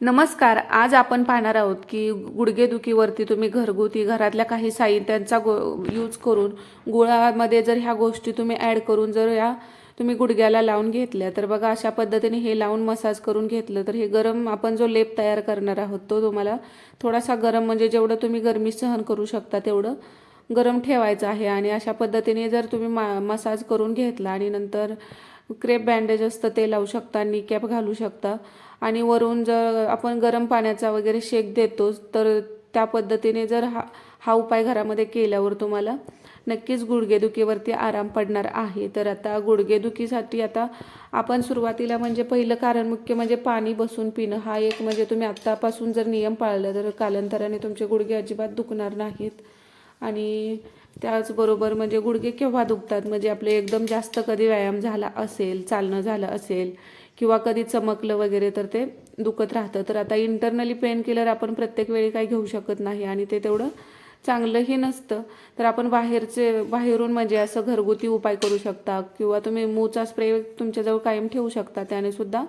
नमस्कार. आज आपण पाहणार आहोत की गुडघेदुखीवरती तुम्ही घरगुती घरातल्या काही साहित्यांचा यूज करून गुळामध्ये जर ह्या गोष्टी तुम्ही ॲड करून जर ह्या तुम्ही गुडघ्याला लावून घेतल्या तर बघा अशा पद्धतीने हे लावून मसाज करून घेतलं तर हे गरम आपण जो लेप तयार करणार आहोत तो तुम्हाला थोडासा गरम म्हणजे जेवढं तुम्ही गरमी सहन करू शकता तेवढं गरम ठेवायचं आहे. आणि अशा पद्धतीने जर तुम्ही मसाज करून घेतला आणि नंतर क्रेप बँडेज असतं ते लावू शकता, नी कॅप घालू शकता आणि वरून जर आपण गरम पाण्याचा वगैरे शेक देतो तर त्या पद्धतीने जर हा उपाय घरामध्ये केल्यावर तुम्हाला नक्कीच गुडघेदुखीवरती आराम पडणार आहे. तर आता गुडघेदुखीसाठी आता आपण सुरुवातीला म्हणजे पहिलं कारण मुख्य म्हणजे पाणी बसून पिणं हा एक म्हणजे तुम्ही आत्तापासून जर नियम पाळला तर कालांतराने तुमचे गुडघे अजिबात दुखणार नाहीत. आणि त्याचबरोबर म्हणजे गुडघे केव्हा दुखतात म्हणजे आपले एकदम जास्त कधी व्यायाम झाला असेल, चालणं झालं असेल किंवा कधी चमकलं वगैरे तर ते दुखत राहतं. तर आता इंटरनली पेन किलर आपण प्रत्येक वेळी काही घेऊ शकत नाही आणि ते तेवढं चांगलंही नसतं. तर आपण बाहेरून म्हणजे असं घरगुती उपाय करू शकता किंवा तुम्ही मूचा स्प्रे तुमच्याजवळ कायम ठेवू शकता. त्याने सुद्धा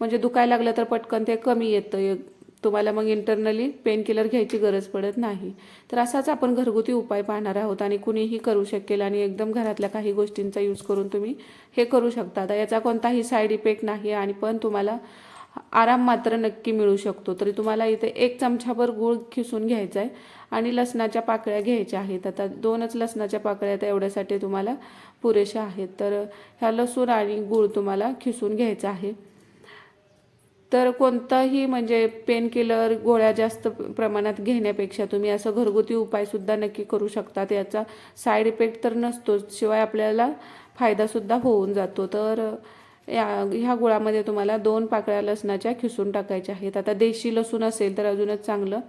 म्हणजे दुखायला लागलं तर पटकन ते कमी येतं. तुम्हाला मग इंटरनली पेन किलर घ्यायची गरज पडत नाही. तर असाच आपण घरगुती उपाय पाहणार आहोत आणि कुणीही करू शकेल आणि एकदम घरातल्या काही गोष्टींचा यूज करून तुम्ही हे करू शकता. तर याचा कोणताही साईड इफेक्ट नाही आणि पण तुम्हाला आराम मात्र नक्की मिळू शकतो. तरी तुम्हाला इथे 1 चमचाभर गूळ खिसून घ्यायचा आहे आणि लसणाच्या पाकळ्या घ्यायच्या आहेत. आता 2च लसणाच्या पाकळ्या तर एवढ्यासाठी तुम्हाला पुरेशा आहेत. तर ह्या लसूण आणि गूळ तुम्हाला खिसून घ्यायचा आहे. तर कोणताही म्हणजे पेन किलर गोळ्या जास्त प्रमाणात घेण्यापेक्षा तुम्ही असं घरगुती उपायसुद्धा नक्की करू शकता. याचा साईड इफेक्ट तर नसतोच, शिवाय आपल्याला फायदासुद्धा होऊन जातो. तर ह्या गुळामध्ये तुम्हाला 2 पाकळ्या लसणाच्या खिसून टाकायच्या आहेत. आता देशी लसूण असेल तर अजूनच चांगलं,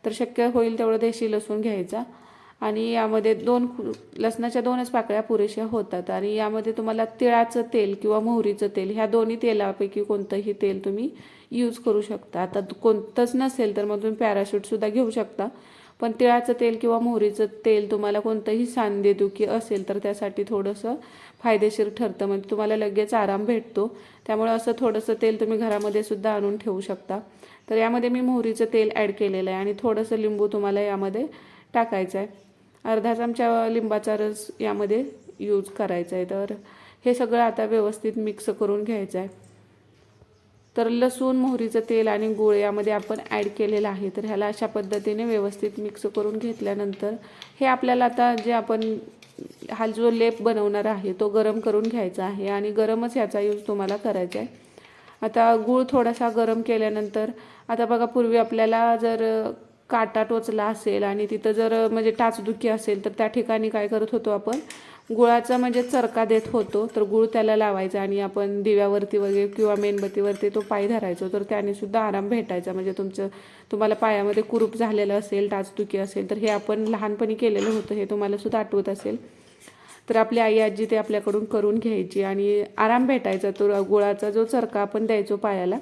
तर शक्य होईल तेवढं देशी लसूण घ्यायचा आणि यामध्ये लसणाच्या 2च पाकळ्या पुरेशा होतात. आणि यामध्ये तुम्हाला तिळाचं तेल किंवा मोहरीचं तेल ह्या दोन्ही तेलापैकी कोणतंही तेल तुम्ही यूज करू शकता. आता कोणतंच नसेल तर मग तुम्ही पॅराशूटसुद्धा घेऊ शकता, पण तिळाचं तेल किंवा मोहरीचं तेल तुम्हाला कोणतंही सांधेदुखी असेल तर त्यासाठी थोडंसं फायदेशीर ठरतं, म्हणजे तुम्हाला लगेच आराम भेटतो. त्यामुळे असं थोडंसं तेल तुम्ही घरामध्ये सुद्धा आणून ठेवू शकता. तर यामध्ये मी मोहरीचं तेल ॲड केलेलं आहे आणि थोडंसं लिंबू तुम्हाला यामध्ये टाकायचं आहे. अर्धा चमचा लिंबाचा रस यामध्ये यूज करायचा आहे. तर हे सगळं आता व्यवस्थित मिक्स करून घ्यायचं आहे. तर लसूण, मोहरीचं तेल आणि गूळ यामध्ये आपण ॲड केलेलं आहे. तर ह्याला अशा पद्धतीने व्यवस्थित मिक्स करून घेतल्यानंतर हे आपल्याला आता जे आपण हा जो लेप बनवणार आहे तो गरम करून घ्यायचा आहे आणि गरमच ह्याचा यूज तुम्हाला करायचा आहे. आता गूळ थोडासा गरम केल्यानंतर आता बघा, पूर्वी आपल्याला जर काटा टोचला असेल आणि तिथं जर म्हणजे टाचदुखी असेल तर त्या ठिकाणी काय करत होतो आपण, गुळाचा म्हणजे चरका देत होतो. तर गूळ त्याला लावायचा आणि आपण दिव्यावरती वगैरे किंवा मेणबत्तीवरती तो पाय धरायचो, तर त्याने सुद्धा आराम भेटायचा. म्हणजे तुम्हाला पायामध्ये कुरूप झालेलं असेल, टाचदुखी असेल तर हे आपण लहानपणी केलेलं होतं, हे तुम्हाला सुद्धा आठवत असेल. तर आपली आई आजी ते आपल्याकडून करून घ्यायची आणि आराम भेटायचा. तो गुळाचा जो चरका आपण द्यायचो पायाला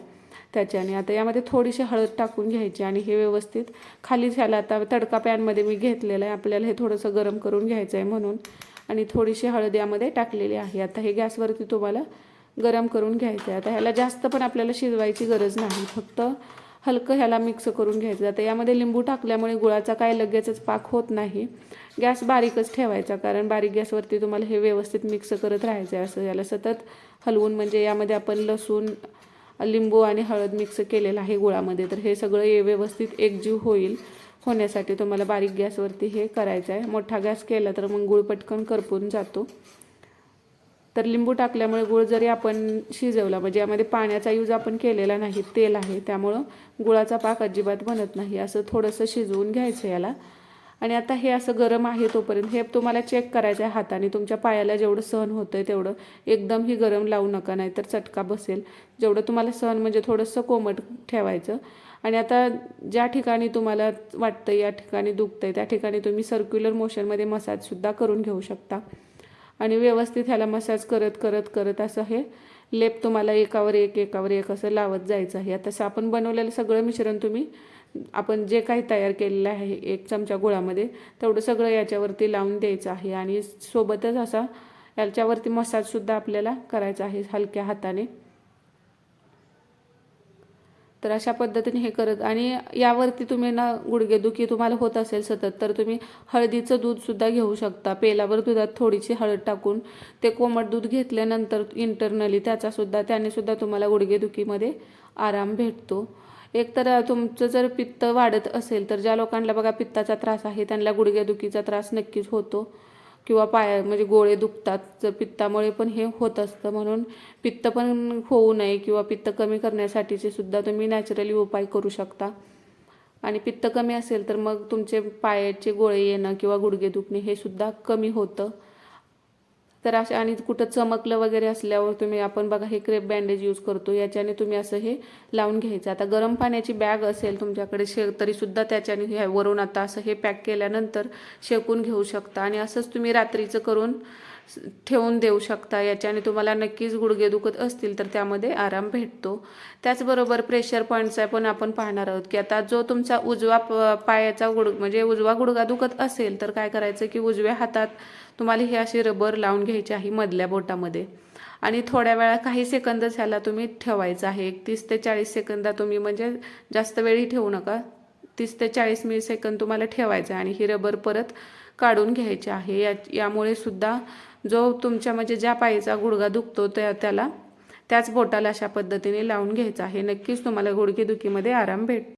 त्याच्याने. आता यामध्ये थोडीशी हळद टाकून घ्यायची आणि हे व्यवस्थित खालीच ह्याला आता तडका पॅनमध्ये मी घेतलेलं आहे, आपल्याला हे थोडंसं गरम करून घ्यायचं आहे म्हणून, आणि थोडीशी हळद यामध्ये टाकलेली आहे. आता हे गॅसवरती तुम्हाला गरम करून घ्यायचं आहे. आता ह्याला जास्त पण आपल्याला शिजवायची गरज नाही, फक्त हलकं ह्याला मिक्स करून घ्यायचं. आता यामध्ये लिंबू टाकल्यामुळे गुळाचा काय लगेचच पाक होत नाही. गॅस बारीकच ठेवायचा, कारण बारीक गॅसवरती तुम्हाला हे व्यवस्थित मिक्स करत राहायचं आहे. असं याला सतत हलवून, म्हणजे यामध्ये आपण लसूण, लिंबू आणि हळद मिक्स केलेलं आहे गुळामध्ये, तर हे सगळं व्यवस्थित एकजीव होण्यासाठी तुम्हाला बारीक गॅसवरती हे करायचं आहे. मोठा गॅस केला तर मग गूळ पटकन करपून जातो. तर लिंबू टाकल्यामुळे गूळ जरी आपण शिजवला, म्हणजे यामध्ये पाण्याचा यूज आपण केलेला नाही, तेल आहे, त्यामुळं गुळाचा पाक अजिबात बनत नाही. असं थोडंसं शिजवून घ्यायचं याला. आणि आता हे असं गरम आहे तोपर्यंत हे तुम्हाला चेक करायचं आहे हाताने, तुमच्या पायाला जेवढं सहन होतं आहे तेवढं. एकदमही गरम लावू नका, नाही तर चटका बसेल. जेवढं तुम्हाला सहन म्हणजे थोडंसं कोमट ठेवायचं. आणि आता ज्या ठिकाणी तुम्हाला वाटतं या ठिकाणी दुखतं आहे त्या ठिकाणी तुम्ही सर्क्युलर मोशनमध्ये मसाजसुद्धा करून घेऊ शकता. आणि व्यवस्थित ह्याला मसाज करत करत करत असं हे लेप तुम्हाला एकावर एक असं लावत जायचं आहे. तसं आपण बनवलेलं सगळं मिश्रण तुम्ही आपण जे काही तयार केलेलं आहे 1 चमचा गुळामध्ये तेवढं सगळं याच्यावरती लावून द्यायचं आहे. आणि सोबतच असा याच्यावरती मसाजसुद्धा आपल्याला करायचा आहे हलक्या हाताने. तर अशा पद्धतीने हे करत, आणि यावरती तुम्ही ना गुडघेदुखी तुम्हाला होत असेल सतत, तर तुम्ही हळदीचं दूधसुद्धा घेऊ शकता. पेलावर दुधात थोडीशी हळद टाकून ते कोमट दूध घेतल्यानंतर इंटरनली त्याने सुद्धा तुम्हाला गुडघेदुखीमध्ये आराम भेटतो. एकतर तुमचं जर पित्त वाढत असेल, तर ज्या लोकांना बघा पित्ताचा त्रास आहे त्यांना गुडघेदुखीचा त्रास नक्कीच होतो, किंवा पाया म्हणजे गोळे दुखतात, जर पित्तामुळे पण हे होत असतं. म्हणून पित्त पण होऊ नये किंवा पित्त कमी करण्यासाठीचे सुद्धा तुम्ही नॅचरली उपाय करू शकता. आणि पित्त कमी असेल तर मग तुमचे पायाचे गोळे येणं किंवा गुडघे दुखणे हे सुद्धा कमी होतं. तर अशा, आणि कुठं चमकलं वगैरे असल्यावर आपण बघा हे क्रेप बँडेज यूज करतो, याच्याने तुम्ही असं हे लावून घ्यायचं. आता गरम पाण्याची बॅग असेल तुमच्याकडे तरीसुद्धा त्याच्याने ह्यावरून आता असं हे पॅक केल्यानंतर शेकून घेऊ शकता, आणि असंच तुम्ही रात्रीचं करून ठेवून देऊ शकता. याच्याने तुम्हाला नक्कीच गुडघे दुखत असतील तर त्यामध्ये आराम भेटतो. त्याचबरोबर प्रेशर पॉईंटचा पण आपण पाहणार आहोत, की आता जो तुमचा उजवा पायाचा म्हणजे उजवा गुडघा दुखत असेल तर काय करायचं, की उजव्या हातात तुम्हाला हे अशी रबर लावून घ्यायची आहे मधल्या बोटामध्ये, आणि थोड्या वेळा काही सेकंद ह्याला तुम्ही ठेवायचं आहे. 30 ते 40 सेकंद तुम्ही, म्हणजे जास्त वेळही ठेवू नका, 30 ते 40 सेकंद तुम्हाला ठेवायचं आहे, आणि ही रबर परत काढून घ्यायची आहे. यामुळे सुद्धा जो तुमच्या म्हणजे ज्या पायाचा गुडघा दुखतो त्याला त्याच बोटाला अशा पद्धतीने लावून घ्यायचा आहे. नक्कीच तुम्हाला गुडघेदुखीमध्ये आराम भेटतो.